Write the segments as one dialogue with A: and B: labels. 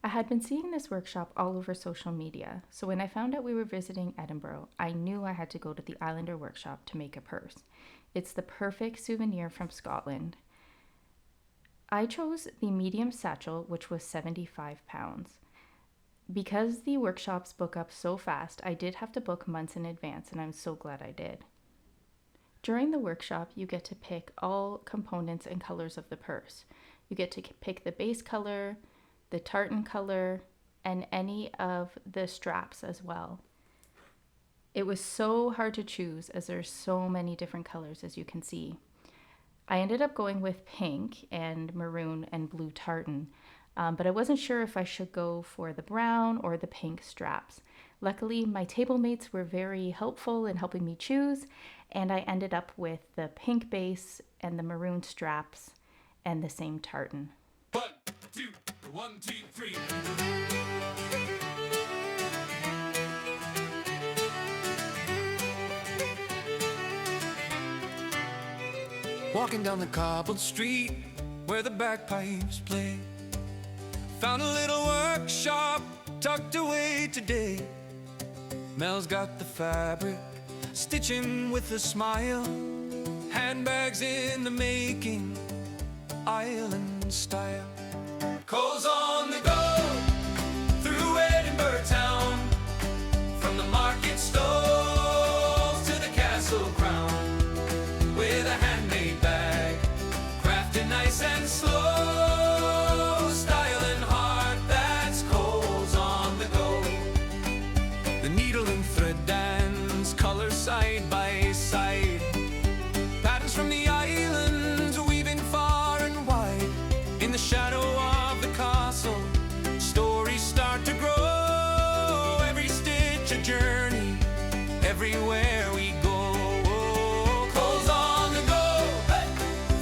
A: I had been seeing this workshop all over social media, so when I found out we were visiting Edinburgh, I knew I had to go to the Islander workshop to make a purse. It's the perfect souvenir from Scotland. I chose the medium satchel, which was £75. Because the workshops book up so fast, I did have to book months in advance, and I'm so glad I did. During the workshop, you get to pick all components and colors of the purse. You get to pick the base color, the tartan color, and any of the straps as well. It was so hard to choose as there's so many different colors, as you can see. I ended up going with pink and maroon and blue tartan, but I wasn't sure if I should go for the brown or the pink straps. Luckily, my table mates were very helpful in helping me choose, and I ended up with the pink base and the maroon straps and the same tartan.
B: 1, 2, 1, 2, 3. Walking down the cobbled street where the bagpipes play, found a little workshop tucked away today. Mel's got the fabric, stitching with a smile, handbags in the making, island style. Coals on the go through Edinburgh town, from the market stalls to the castle crown, with a handmade bag, crafted nice and slow, style and heart, that's coals on the go. The needle and thread dance, colors side by side, patterns from the islands weaving far and wide. In the shadow of the castle, stories start to grow, every stitch a journey, everywhere we go. Coals on the go, hey,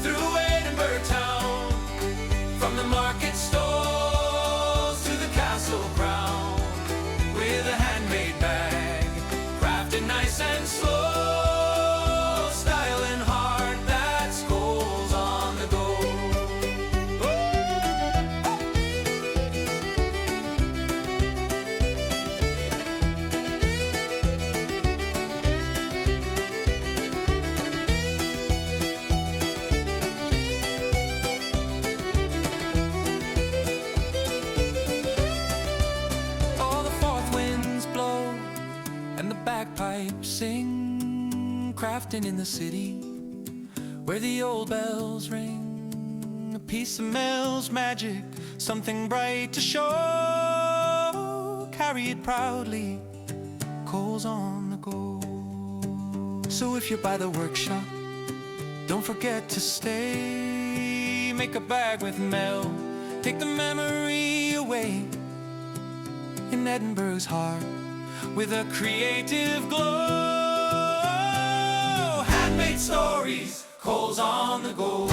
B: through Edinburgh town, from the market stalls to the castle crown, with a handmade bag, crafted nice and slow, style and heart, that's coals on the go. All the fourth winds blow and the bagpipes sing, crafting in the city where the old bells ring. A piece of Mel's magic, something bright to show, carry it proudly, coals on the go. So if you're by the workshop, don't forget to stay, make a bag with Mel, take the memory away. In Edinburgh's heart, with a creative glow, handmade stories, coals on the go.